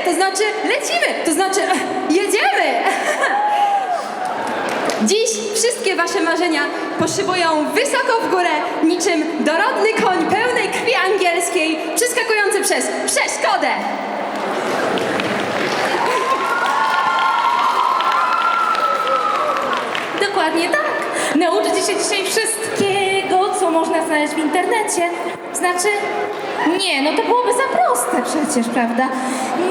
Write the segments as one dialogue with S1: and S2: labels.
S1: to znaczy lecimy, to znaczy jedziemy. Dziś wszystkie wasze marzenia poszybują wysoko w górę, niczym dorodny koń pełnej krwi angielskiej, przeskakujący przez przeszkodę.
S2: Dokładnie tak. Nauczycie się dzisiaj wszystkiego, co można znaleźć w internecie. Znaczy, nie, no to byłoby za proste przecież, prawda?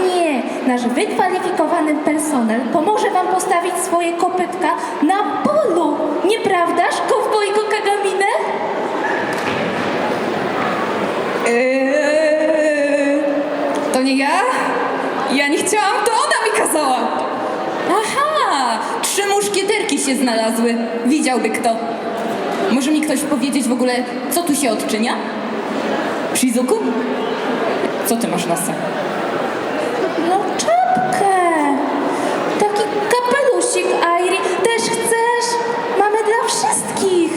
S2: Nie, nasz wykwalifikowany personel pomoże wam postawić swoje kopytka na polu. Nieprawdaż, kowbojko Kagamine?
S3: To nie ja? Ja nie chciałam, to ona mi kazała. Aha, 3 muszkieterki się znalazły. Widziałby kto. Może mi ktoś powiedzieć w ogóle, co tu się odczynia? Shizuku? Co ty masz na sobie?
S2: No czapkę. Taki kapelusik, Airi. Też chcesz? Mamy dla wszystkich.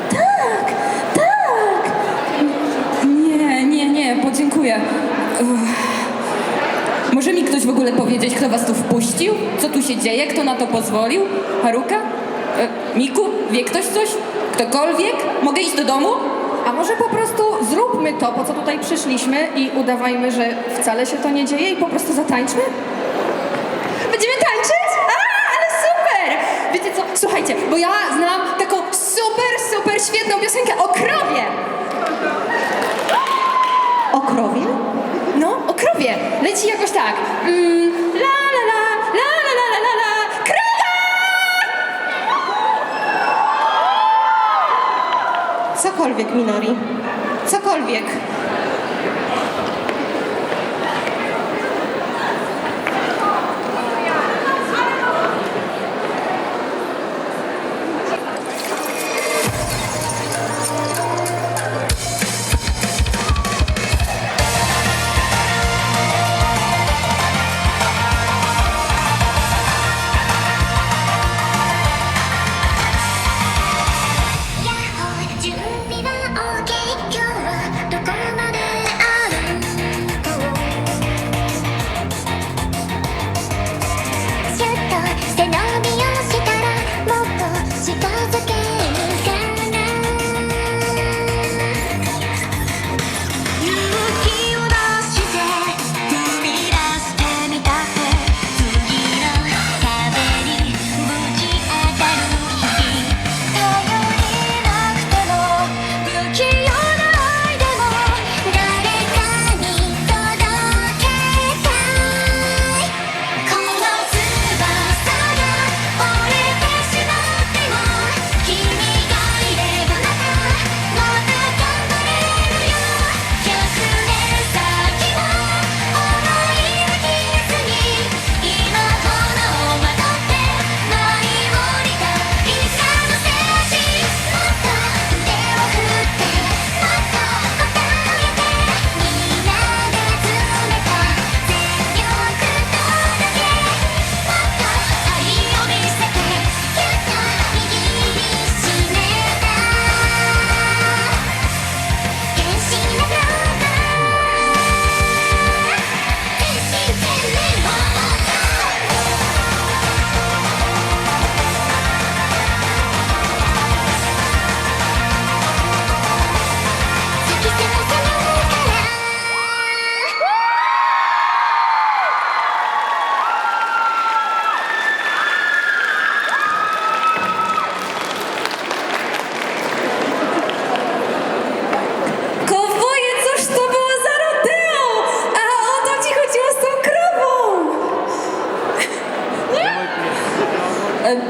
S2: Tak, tak.
S3: Nie, podziękuję. Może mi ktoś w ogóle powiedzieć, kto was tu wpuścił? Co tu się dzieje? Kto na to pozwolił? Haruka? Miku? Wie ktoś coś? Ktokolwiek? Mogę iść do domu?
S1: A może po prostu zróbmy to, po co tutaj przyszliśmy i udawajmy, że wcale się to nie dzieje i po prostu zatańczmy? Będziemy tańczyć? Ale super! Wiecie co, słuchajcie, bo ja znam taką super świetną piosenkę o krowie.
S3: O krowie?
S1: No, o krowie. Leci jakoś tak. La la la, la la la la la la, krowa!
S4: Cokolwiek, Minori. Cokolwiek.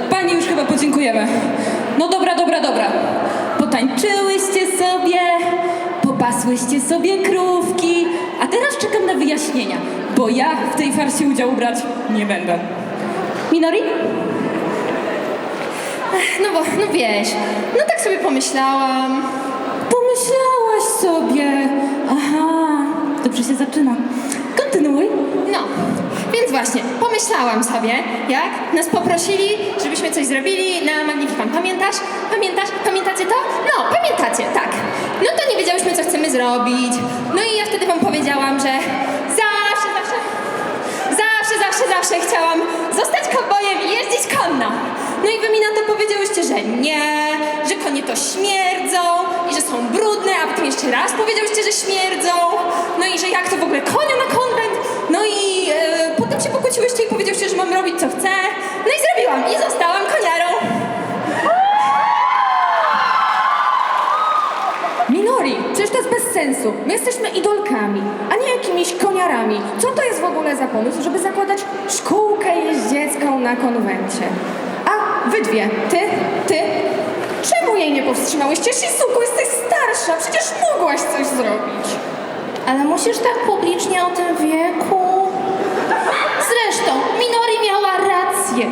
S3: Pani już chyba podziękujemy. No dobra. Potańczyłyście sobie, popasłyście sobie krówki, a teraz czekam na wyjaśnienia, bo ja w tej farsie udziału brać nie będę. Minori?
S1: No wiesz, no tak sobie pomyślałam.
S3: Pomyślałaś sobie. Aha, dobrze się zaczyna. Kontynuuj.
S1: No, więc właśnie, pomyślałam sobie, jak nas poprosili, żebyśmy coś zrobili na Magnificon. Pamiętasz? Pamiętacie to? No, pamiętacie, tak. No to nie wiedziałyśmy, co chcemy zrobić. No i ja wtedy wam powiedziałam, że zawsze zawsze chciałam zostać kowbojem i jeździć konno. No i wy mi na to powiedziałyście, że nie, że konie to śmierdzą i że są brudne, a potem jeszcze raz powiedziałyście, że śmierdzą. No i że jak to w ogóle konia na konwent. No i potem się pokłóciłyście i powiedziałyście, że mam robić co chcę. No i zrobiłam i zostałam koniarą. Minori, przecież to jest bez sensu. My jesteśmy idolkami, a nie jakimiś koniarami. Co to jest w ogóle za pomysł, żeby zakładać szkółkę jeździecką na konwencie? A wy dwie, ty, czemu jej nie powstrzymałyście? Shizuku, jesteś starsza, przecież mogłaś coś zrobić.
S2: Ale musisz tak publicznie o tym wieku. Zresztą, Minori miała rację.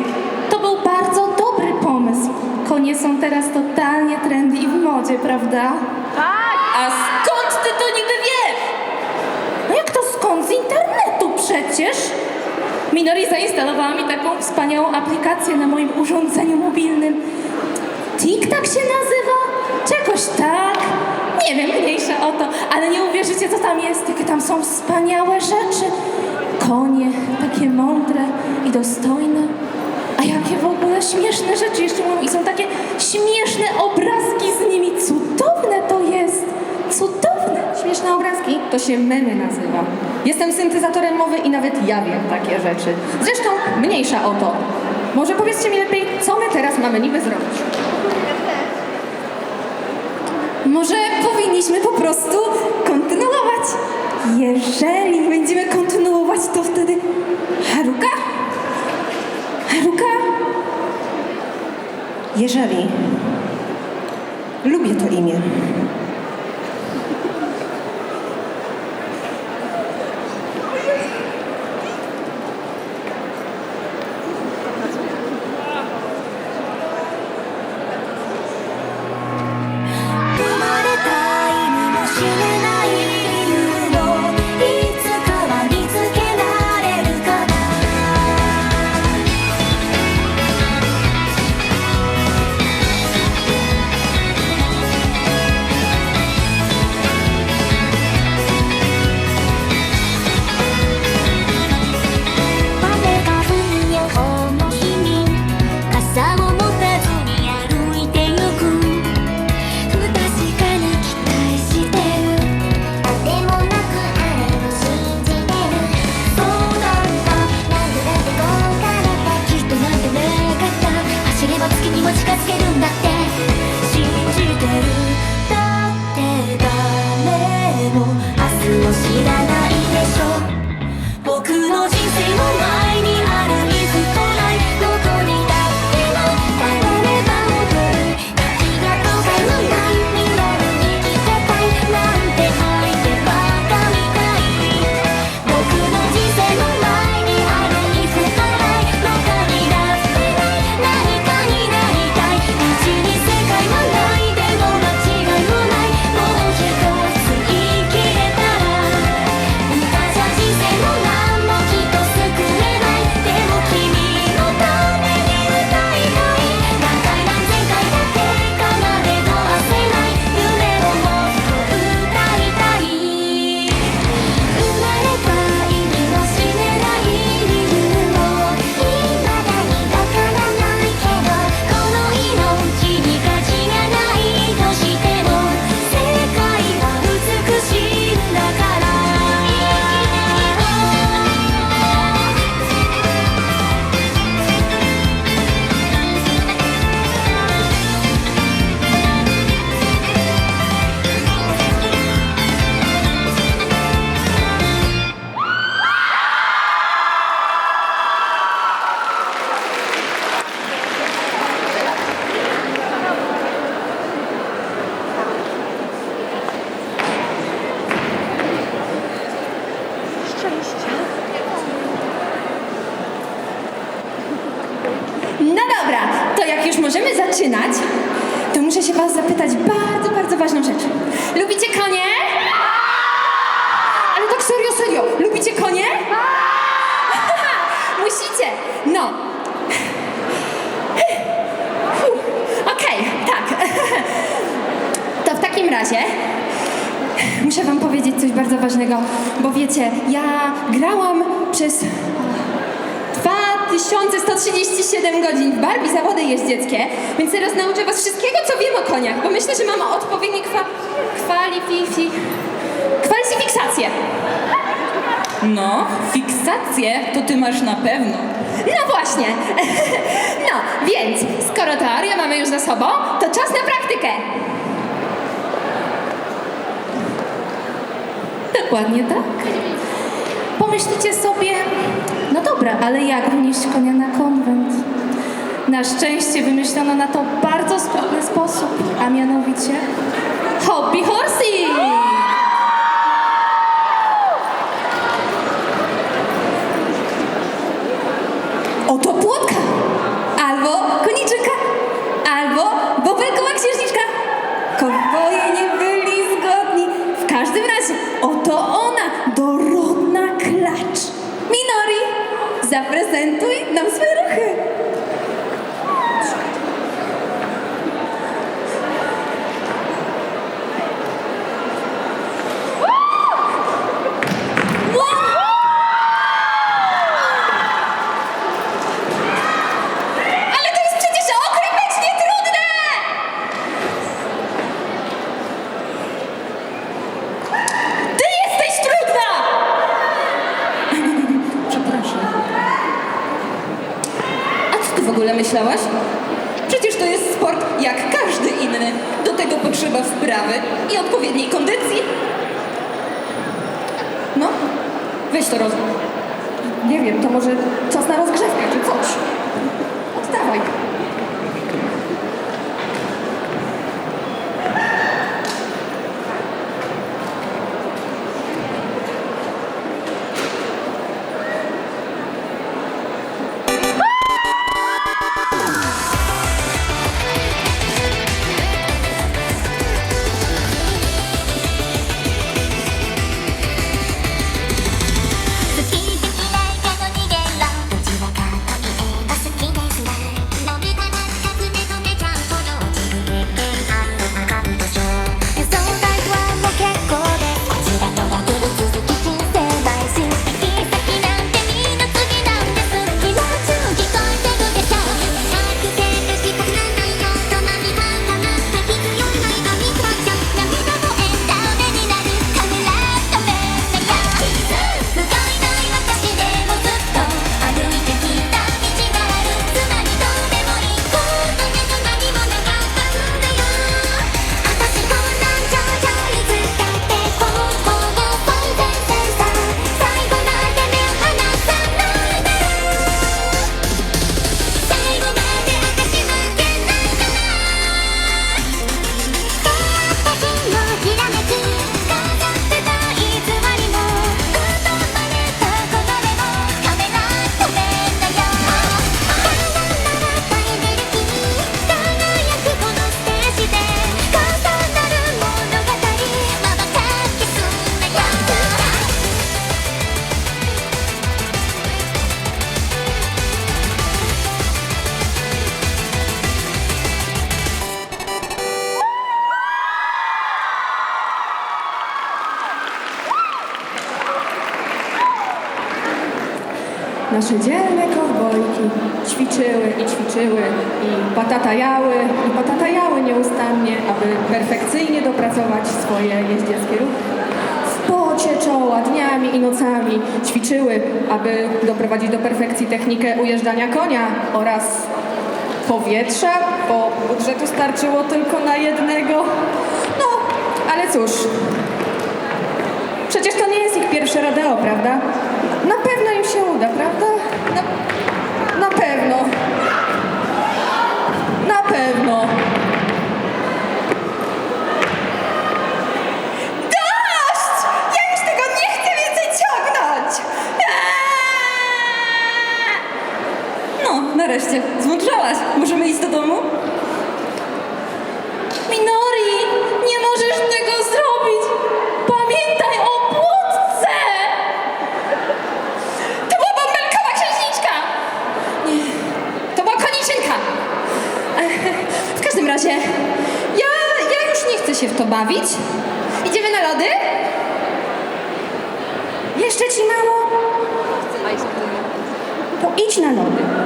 S2: To był bardzo dobry pomysł. Konie są teraz totalnie trendy i w modzie, prawda?
S3: A skąd ty to niby wiesz?
S2: No jak to skąd? Z internetu przecież. Minori zainstalowała mi taką wspaniałą aplikację na moim urządzeniu mobilnym. TikTok się nazywa? Czegoś tak? Nie wiem, mniejsza o to, ale nie uwierzycie, co tam jest. Jakie tam są wspaniałe rzeczy. Konie, takie mądre i dostojne. A jakie w ogóle śmieszne rzeczy jeszcze mówią. I są takie śmieszne obrazki z nimi. Cudowne to jest. Cudowne.
S1: Śmieszne obrazki to się memy nazywa. Jestem syntezatorem mowy i nawet ja wiem takie rzeczy. Zresztą mniejsza o to. Może powiedzcie mi lepiej, co my teraz mamy niby zrobić?
S3: Może powinniśmy po prostu kontynuować. Jeżeli będziemy kontynuować, to wtedy Haruka? Haruka?
S4: Jeżeli. Lubię to imię.
S1: No dobra, to jak już możemy zaczynać, to muszę się was zapytać bardzo, bardzo ważną rzecz. Lubicie konie? Ale tak serio, lubicie konie? Musicie, no. Okej, tak. To w takim razie muszę wam powiedzieć coś bardzo ważnego, bo wiecie, ja grałam przez 2 2137 godzin w Barbie zawody jeździeckie, więc teraz nauczę was wszystkiego, co wiem o koniach, bo myślę, że mamy odpowiednie kwalifikacje.
S3: No, fiksację to ty masz na pewno.
S1: No właśnie. No, więc skoro teorię mamy już za sobą, to czas na praktykę.
S2: Dokładnie tak. Pomyślicie sobie, no dobra, ale jak wnieść konia na konwent? Na szczęście wymyślono na to bardzo sprawny sposób, a mianowicie hobby horsing!
S1: Oto płotka, albo koniczyka, albo bobelkowa księżniczka. Kowboje nie byli zgodni. W każdym razie, oto ona, dorodna klacz. Minori, zaprezentuj nam swoje ruchy. Ale to jest przecież okropnie trudne! Ty jesteś trudna! Przepraszam. A co ty w ogóle myślałaś? Przecież to jest sport jak każdy inny. Do tego potrzeba wprawy i odpowiedniej kondycji. No, weź to Nie wiem, to może czas na rozgrzewkę czy coś. Oddawaj. Nasze dzielne kowbojki ćwiczyły i patatajały nieustannie, aby perfekcyjnie dopracować swoje jeździeckie ruchy. W pocie czoła dniami i nocami ćwiczyły, aby doprowadzić do perfekcji technikę ujeżdżania konia oraz powietrza, bo budżetu starczyło tylko na jednego. No, ale cóż, przecież to nie jest ich pierwsze rodeo, prawda? Na pewno im się uda, prawda? Na pewno. Na pewno. Dość! Ja już tego nie chcę więcej ciągnąć!
S3: No, nareszcie, zmądrzałaś. Możemy iść do domu?
S2: Minori, nie możesz tego zrobić! Pamiętaj o płotce!
S1: To była bąbelkowa księżniczka! Nie, to była koniczynka! W każdym razie, ja już nie chcę się w to bawić. Idziemy na lody? Jeszcze ci mało? To idź na lody.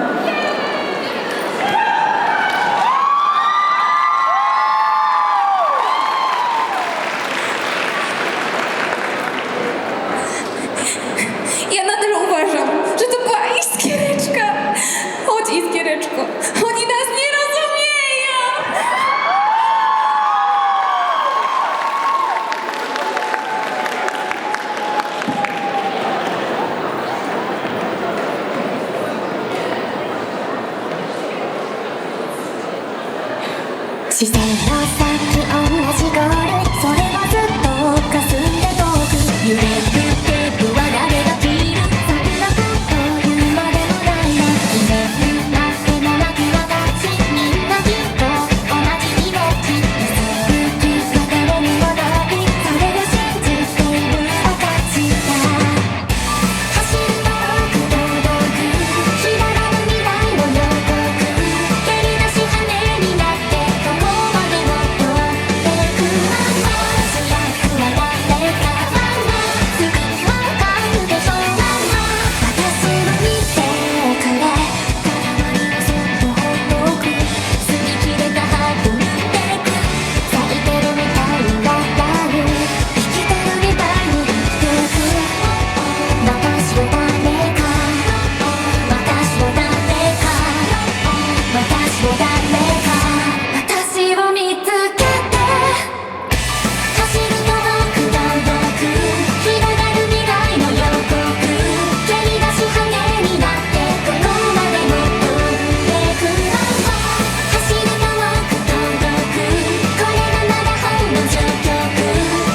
S5: 視線の先同じゴールそれはずっと霞んで遠く揺れるテープは誰が切る桜子というまでもないな綺麗になってもなく私みんなきっと同じ命結ぶ傷は誰にもないそれが信じている証だ走ると遠く届く広がる未来の予告蹴り出し羽になってどこまでも飛んでく主役は誰かすぐにわかるでしょ私を見てくれ空にはそっとほっとく擦り切れたハート見てく咲いてるみたいに笑う生きてるみたいに生きてく私は誰か私は誰か私は誰か私を見つけて走ると遠く届く広がる未来の予告蹴り出し羽になってどこまでも飛んでく走ると遠く届くこれがまだ春の序曲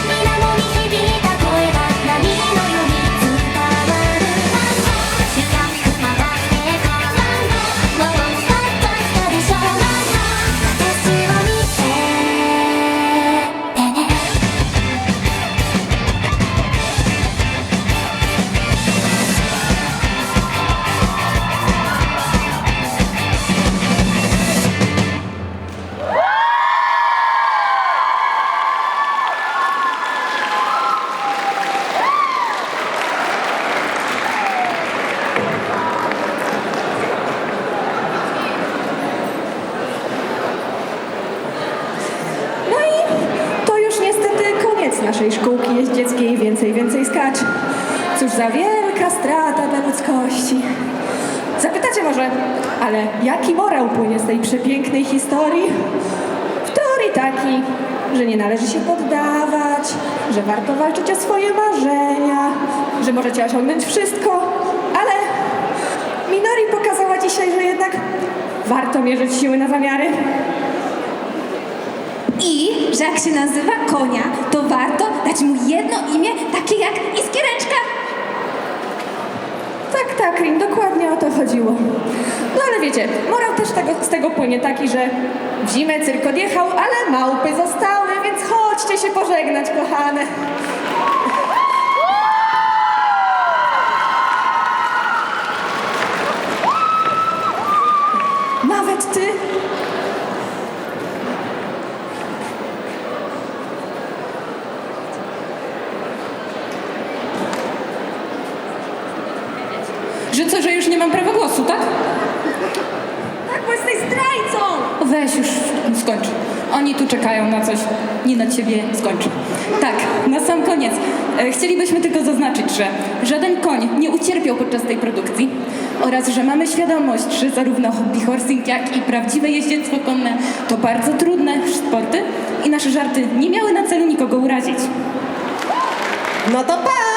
S5: 水面に響いた声が波のように伝わる主役は誰かもう分かったでしょ私を見ててね
S1: No i to już niestety koniec naszej szkółki jeździeckiej Więcej skacz. Cóż za wielka strata dla ludzkości. Zapytacie może, ale jaki morał płynie z tej przepięknej historii? W teorii taki, że nie należy się poddawać, że warto walczyć o swoje marzenia, że możecie osiągnąć wszystko, ale Minori pokazała dzisiaj, że jednak warto mierzyć siły na zamiary.
S2: I że jak się nazywa konia, to warto dać mu jedno imię, takie jak Iskiereczka.
S1: Tak, Rin, dokładnie o to chodziło. No ale wiecie, morał też z tego płynie taki, że w zimę cyrk odjechał, ale małpy zostały, więc chodźcie się pożegnać, kochane. Nawet ty?
S3: Że co, że już nie mam prawa głosu, tak?
S1: Tak, bo jesteś zdrajcą!
S3: Weź już, skończ. Oni tu czekają na coś. Nie na ciebie, skończ. Tak, na sam koniec. Chcielibyśmy tylko zaznaczyć, że żaden koń nie ucierpiał podczas tej produkcji oraz, że mamy świadomość, że zarówno hobby horsing, jak i prawdziwe jeździectwo konne to bardzo trudne sporty i nasze żarty nie miały na celu nikogo urazić.
S4: No to pa!